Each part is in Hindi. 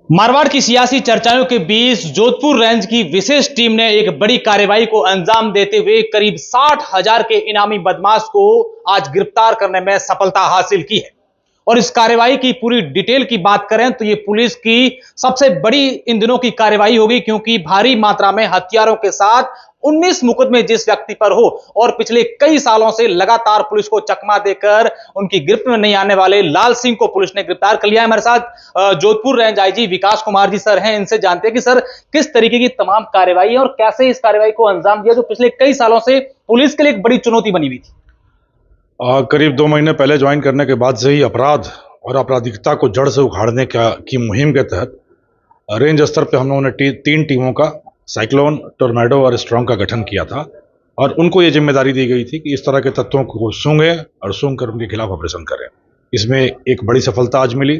मारवाड़ की सियासी चर्चाओं के बीच जोधपुर रेंज की विशेष टीम ने एक बड़ी कार्रवाई को अंजाम देते हुए करीब 60,000 के इनामी बदमाश को आज गिरफ्तार करने में सफलता हासिल की है। और इस कार्रवाई की पूरी डिटेल की बात करें तो ये पुलिस की सबसे बड़ी इन दिनों की कार्रवाई होगी, क्योंकि भारी मात्रा में हथियारों के साथ 19 मुकदमे जिस व्यक्ति पर हो और पिछले कई सालों से लगातार पुलिस को चकमा देकर उनकी गिरफ्त में नहीं आने वाले लाल सिंह को पुलिस ने गिरफ्तार कर लिया है। हमारे साथ जोधपुर रेंज आईजी विकास कुमार जी सर हैं, इनसे जानते हैं कि सर किस तरीके की तमाम कार्रवाई है और कैसे इस कार्रवाई को अंजाम दिया जो पिछले कई सालों से पुलिस के लिए एक बड़ी चुनौती बनी हुई थी। करीब 2 महीने पहले ज्वाइन करने के बाद से ही अपराध और आपराधिकता को जड़ से उखाड़ने की मुहिम के तहत रेंज स्तर पे हम लोगों ने 3 टीमों का साइक्लोन, टोर्नेडो और स्ट्रॉन्ग का गठन किया था और उनको ये जिम्मेदारी दी गई थी कि इस तरह के तत्वों को सूंघें और सूंघ कर उनके खिलाफ ऑपरेशन करें। इसमें एक बड़ी सफलता आज मिली,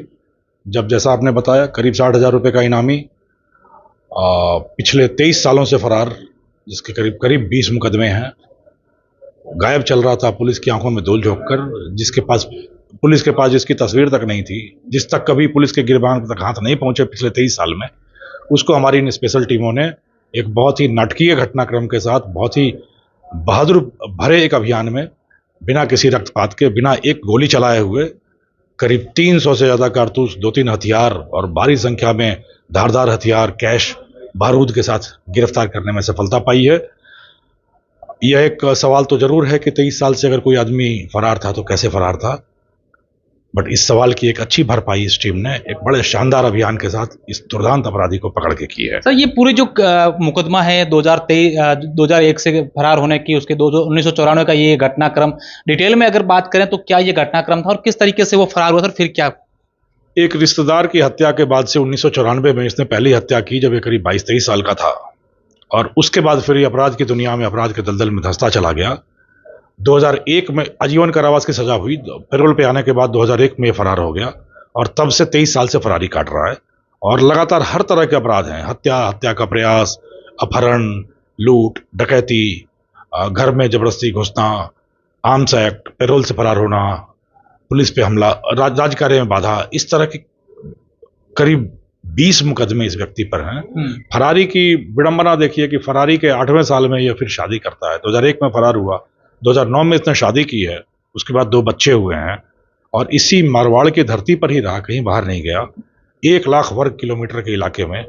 जब जैसा आपने बताया करीब 60,000 रुपये का इनामी पिछले 23 सालों से फरार, जिसके करीब करीब 20 मुकदमे हैं, गायब चल रहा था पुलिस की आंखों में धूल झोंक कर, पुलिस के पास जिसकी तस्वीर तक नहीं थी, जिस तक कभी पुलिस के गिरबान तक हाथ नहीं पहुंचे पिछले 23 साल में, उसको हमारी इन स्पेशल टीमों ने एक बहुत ही नाटकीय घटनाक्रम के साथ, बहुत ही बहादुर भरे एक अभियान में, बिना किसी रक्तपात के, बिना एक गोली चलाए हुए करीब 300 से ज़्यादा कारतूस, 2-3 हथियार और भारी संख्या में धारदार हथियार, कैश, बारूद के साथ गिरफ्तार करने में सफलता पाई है। यह एक सवाल तो जरूर है कि 23 साल से अगर कोई आदमी फरार था तो कैसे फरार था, बट इस सवाल की एक अच्छी भरपाई इस टीम ने एक बड़े शानदार अभियान के साथ इस दुर्दांत अपराधी को पकड़ के की है। सर ये पूरी जो मुकदमा है 2001 से फरार होने की, उसके 1994 का ये घटनाक्रम, डिटेल में अगर बात करें तो क्या ये घटनाक्रम था और किस तरीके से वो फरार हुआ सर, फिर क्या? एक रिश्तेदार की हत्या के बाद से 1994 में इसने पहली हत्या की, जब ये करीब 22-23 साल का था, और उसके बाद फिर ये अपराध की दुनिया में, अपराध के दलदल में धंसता चला गया। 2001 में आजीवन कारावास की सजा हुई, पैरोल पे आने के बाद 2001 में फरार हो गया और तब से 23 साल से फरारी काट रहा है और लगातार हर तरह के अपराध हैं, हत्या का प्रयास, अपहरण, लूट, डकैती, घर में जबरदस्ती घुसना, आर्म्स एक्ट, पैरोल से फरार होना, पुलिस पे हमला, राजकार्य में बाधा, इस तरह की करीब 20 मुकदमे इस व्यक्ति पर हैं। फरारी की विडंबना देखिए कि फरारी के 8वें साल में यह फिर शादी करता है। 2001 में फरार हुआ, 2009 में इसने शादी की है, उसके बाद 2 बच्चे हुए हैं और इसी मारवाड़ की धरती पर ही रहा, कहीं बाहर नहीं गया। 1 लाख वर्ग किलोमीटर के इलाके में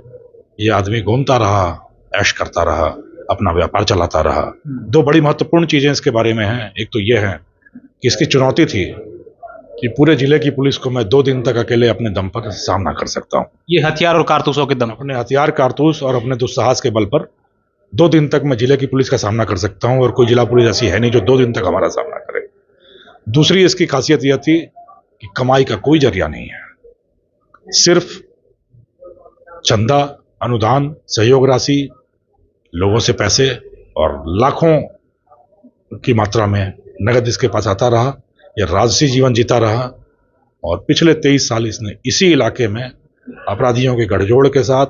यह आदमी घूमता रहा, ऐश करता रहा, अपना व्यापार चलाता रहा। 2 बड़ी महत्वपूर्ण चीजें इसके बारे में हैं। एक तो यह है कि इसकी चुनौती थी कि पूरे जिले की पुलिस को मैं 2 दिन तक अकेले अपने दम पर सामना कर सकता हूँ। ये हथियार और कारतूसों के दम, अपने हथियार, कारतूस और अपने दुस्साहस के बल पर 2 दिन तक मैं जिले की पुलिस का सामना कर सकता हूं और कोई जिला पुलिस ऐसी है नहीं जो 2 दिन तक हमारा सामना करे। दूसरी इसकी खासियत यह थी कि कमाई का कोई जरिया नहीं है, सिर्फ चंदा, अनुदान, सहयोग राशि, लोगों से पैसे और लाखों की मात्रा में नगद इसके पास आता रहा। यह राजसी जीवन जीता रहा और पिछले 23 साल इसने इसी इलाके में अपराधियों के गठजोड़ के साथ,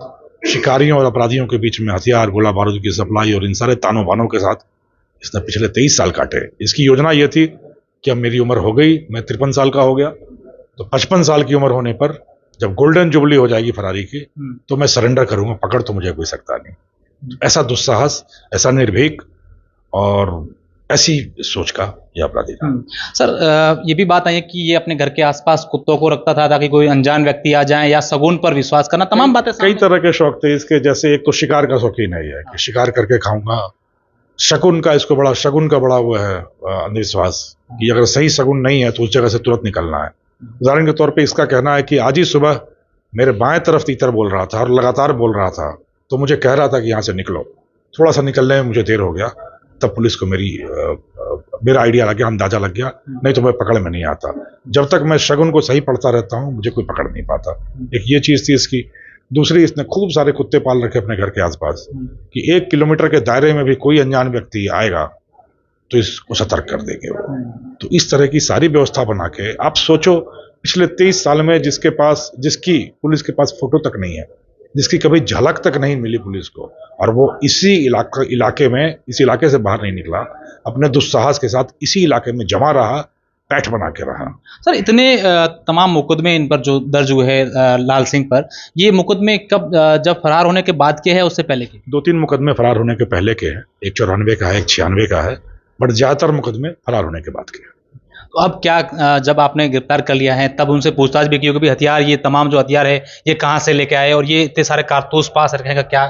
शिकारियों और अपराधियों के बीच में हथियार, गोला बारूद की सप्लाई और इन सारे तानों बानों के साथ इसने पिछले 23 साल काटे। इसकी योजना यह थी कि अब मेरी उम्र हो गई, मैं 53 साल का हो गया, तो 55 साल की उम्र होने पर जब गोल्डन जुबली हो जाएगी फरारी की, तो मैं सरेंडर करूंगा, पकड़ तो मुझे कोई सकता नहीं। ऐसा दुस्साहस, ऐसा निर्भीक और ऐसी सोच का यह अपराधी था। सर ये भी बात आई है कि ये अपने घर के आसपास कुत्तों को रखता था ताकि कोई अनजान व्यक्ति आ जाए, या शगुन पर विश्वास करना, तमाम बातें कई तरह के शौक थे इसके। जैसे एक तो शिकार का शौकीन है, ये कि शिकार करके खाऊंगा। शगुन का बड़ा वो है अंधविश्वास कि अगर सही शगुन नहीं है तो उस जगह से तुरंत निकलना है। उदाहरण के तौर पे इसका कहना है कि आज ही सुबह मेरे बाएं तरफ तीतर बोल रहा था और लगातार बोल रहा था, तो मुझे कह रहा था कि यहाँ से निकलो। थोड़ा सा निकलने में मुझे देर हो गया, तब पुलिस को मेरा आइडिया लग गया, अंदाजा लग गया, नहीं तो मैं पकड़ में नहीं आता। जब तक मैं शगुन को सही पढ़ता रहता हूँ मुझे कोई पकड़ नहीं पाता। एक ये चीज थी इसकी। दूसरी, इसने खूब सारे कुत्ते पाल रखे अपने घर के आसपास कि 1 किलोमीटर के दायरे में भी कोई अनजान व्यक्ति आएगा तो इसको सतर्क कर देंगे वो। तो इस तरह की सारी व्यवस्था बना के आप सोचो, पिछले 23 साल में जिसकी पुलिस के पास फोटो तक नहीं है, जिसकी कभी झलक तक नहीं मिली पुलिस को, और वो इसी इलाके में, इस इलाके से बाहर नहीं निकला, अपने दुस्साहस के साथ इसी इलाके में जमा रहा पैठ बना के रहा। सर इतने तमाम मुकदमे इन पर जो दर्ज हुए हैं लाल सिंह पर, ये मुकदमे कब जब फरार होने के बाद के हैं उससे पहले के? 2-3 मुकदमे फरार होने के पहले के हैं, एक 94 का है, एक 96 का है, बट ज्यादातर मुकदमे फरार होने के बाद के हैं। तो अब क्या जब आपने गिरफ्तार कर लिया है तब उनसे पूछताछ भी की होगी, हथियार ये तमाम जो हथियार है ये कहाँ से लेके आए और ये इतने सारे कारतूस पास रखने का क्या?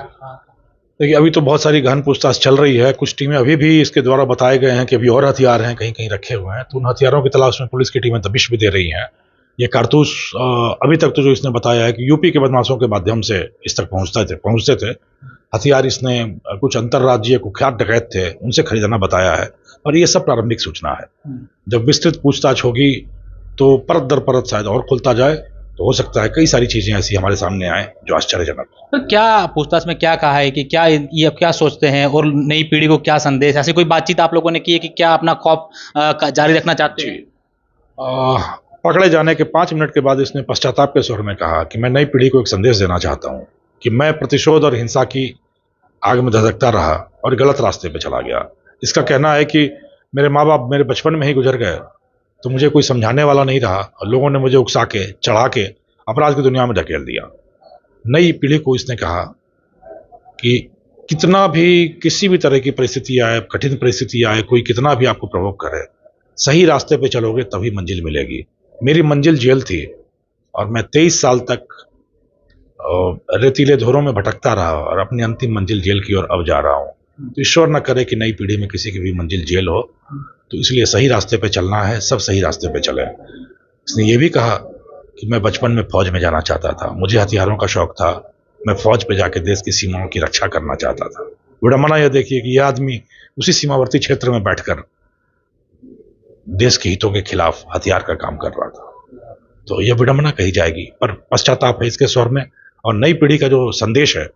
देखिए अभी तो बहुत सारी गहन पूछताछ चल रही है, कुछ टीमें अभी भी इसके द्वारा बताए गए हैं कि अभी और हथियार हैं कहीं कहीं रखे हुए हैं, तो उन हथियारों की तलाश में पुलिस की टीमें दबिश भी दे रही हैं। ये कारतूस अभी तक तो जो इसने बताया है कि यूपी के बदमाशों के माध्यम से इस तक पहुंचते थे। हथियार इसने कुछ अंतर्राज्यीय कुख्यात डकैत थे उनसे खरीदना बताया है, और ये सब प्रारंभिक सूचना है। जब विस्तृत पूछताछ होगी तो परत दर परत शायद और खुलता जाए, तो हो सकता है कई सारी चीजें ऐसी हमारे सामने आए जो आश्चर्यजनक हो। तो क्या पूछताछ में क्या कहा है कि क्या ये अब क्या सोचते हैं और नई पीढ़ी को क्या संदेश, ऐसी कोई बातचीत आप लोगों ने की है कि क्या अपना खौफ जारी रखना चाहते हैं? पकड़े जाने के 5 मिनट के बाद इसने पश्चाताप के स्वर में कहा कि मैं नई पीढ़ी को एक संदेश देना चाहता हूं कि मैं प्रतिशोध और हिंसा की आग में धधकता रहा और गलत रास्ते पे चला गया। इसका कहना है कि मेरे माँ बाप मेरे बचपन में ही गुजर गए, तो मुझे कोई समझाने वाला नहीं रहा और लोगों ने मुझे उकसा के चढ़ा के अपराध की दुनिया में धकेल दिया। नई पीढ़ी को इसने कहा कि कितना भी किसी भी तरह की परिस्थिति आए, कठिन परिस्थिति आए, कोई कितना भी आपको प्रवोक करे, सही रास्ते पे चलोगे तभी मंजिल मिलेगी। मेरी मंजिल जेल थी और मैं 23 साल तक रेतीले धोरों में भटकता रहा और अपनी अंतिम मंजिल जेल की ओर अब जा रहा हूँ। तो ईश्वर न करे कि नई पीढ़ी में किसी की भी मंजिल जेल हो, तो इसलिए सही रास्ते पे चलना है, सब सही रास्ते पे चले। इसने ये भी कहा कि मैं बचपन में फौज में जाना चाहता था, मुझे हथियारों का शौक था, मैं फौज पे जाके देश की सीमाओं की रक्षा करना चाहता था। विडंबना यह देखिए कि यह आदमी उसी सीमावर्ती क्षेत्र में बैठकर देश के हितों के खिलाफ हथियार का काम कर रहा था। तो यह विडंबना कही जाएगी, पर पश्चाताप है इसके स्वर में। और नई पीढ़ी का जो संदेश है,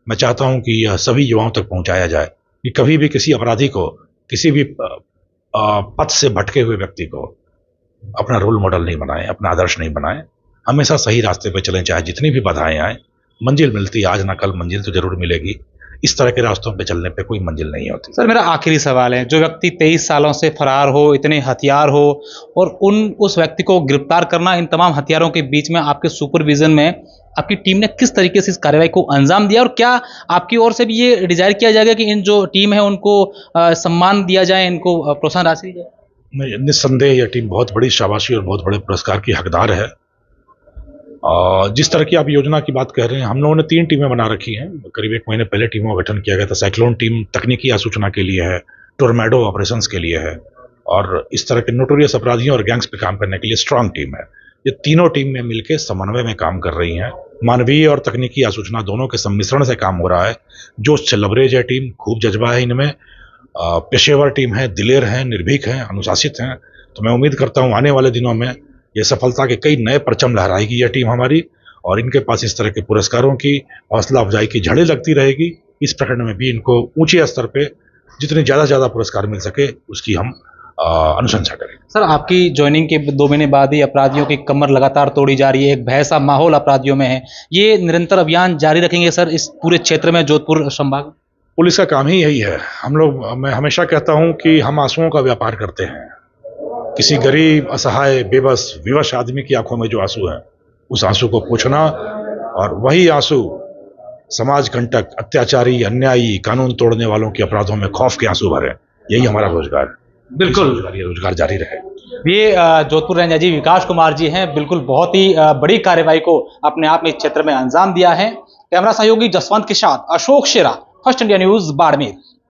मैं चाहता हूं कि यह सभी युवाओं तक पहुंचाया जाए कि कभी भी किसी अपराधी को, किसी भी पथ से भटके हुए व्यक्ति को अपना रोल मॉडल नहीं बनाएं, अपना आदर्श नहीं बनाएं। हमेशा सही रास्ते पे चलें, चाहे जितनी भी बाधाएं आए। मंजिल मिलती आज ना कल, मंजिल तो जरूर मिलेगी। इस तरह के रास्तों पे चलने पे कोई मंजिल नहीं होती। सर मेरा आखिरी सवाल है, जो व्यक्ति 23 सालों से फरार हो, इतने हथियार हो और उस व्यक्ति को गिरफ्तार करना इन तमाम हथियारों के बीच में आपके सुपरविजन में आपकी टीम ने किस तरीके से इस कार्रवाई को अंजाम दिया, और क्या आपकी ओर से भी ये डिजायर किया जाएगा कि इन जो टीम है उनको सम्मान दिया जाए, इनको प्रोत्साहन राशि दी जाए? निस्संदेह यह टीम बहुत बड़ी शाबाशी और बहुत बड़े पुरस्कार की हकदार है। जिस तरह की आप योजना की बात कह रहे हैं, हम लोगों ने 3 टीमें बना रखी हैं। करीब 1 महीने पहले टीमों का गठन किया गया था। साइक्लोन टीम तकनीकी आसूचना के लिए है, टोर्नेडो ऑपरेशंस के लिए है, और इस तरह के नोटोरियस अपराधियों और गैंग्स पे काम करने के लिए स्ट्रांग टीम है। ये तीनों टीम में मिलकर समन्वय में काम कर रही हैं। मानवीय और तकनीकी आसूचना दोनों के सम्मिश्रण से काम हो रहा है। जोश से लबरेज है टीम, खूब जज्बा है इनमें, पेशेवर टीम है, दिलेर हैं, निर्भीक हैं, अनुशासित हैं। तो मैं उम्मीद करता हूँ आने वाले दिनों में ये सफलता के कई नए परचम लहराएगी यह टीम हमारी, और इनके पास इस तरह के पुरस्कारों की, हौसला अफजाई की झड़ें लगती रहेगी। इस प्रकरण में भी इनको ऊंचे स्तर पे जितने ज़्यादा पुरस्कार मिल सके उसकी हम अनुशंसा करें। सर आपकी ज्वाइनिंग के 2 महीने बाद ही अपराधियों की कमर लगातार तोड़ी जा रही है, एक भय सा माहौल अपराधियों में है, ये निरंतर अभियान जारी रखेंगे सर इस पूरे क्षेत्र में, जोधपुर संभाग? पुलिस का काम ही यही है। मैं हमेशा कहता हूं कि हम आंसुओं का व्यापार करते हैं। किसी गरीब, असहाय, बेबस, विवश आदमी की आंखों में जो आंसू है, उस आंसू को पोंछना, और वही आंसू समाज कंटक, अत्याचारी, अन्यायी, कानून तोड़ने वालों के अपराधों में खौफ के आंसू भरे, यही हमारा रोजगार है। बिल्कुल रोजगार जारी रहे। ये जोधपुर रेंज आईजी विकास कुमार जी हैं, बिल्कुल बहुत ही बड़ी कार्रवाई को अपने आप में इस क्षेत्र में अंजाम दिया है। कैमरा सहयोगी जसवंत के साथ अशोक शेरा, फर्स्ट इंडिया न्यूज, बाड़मेर।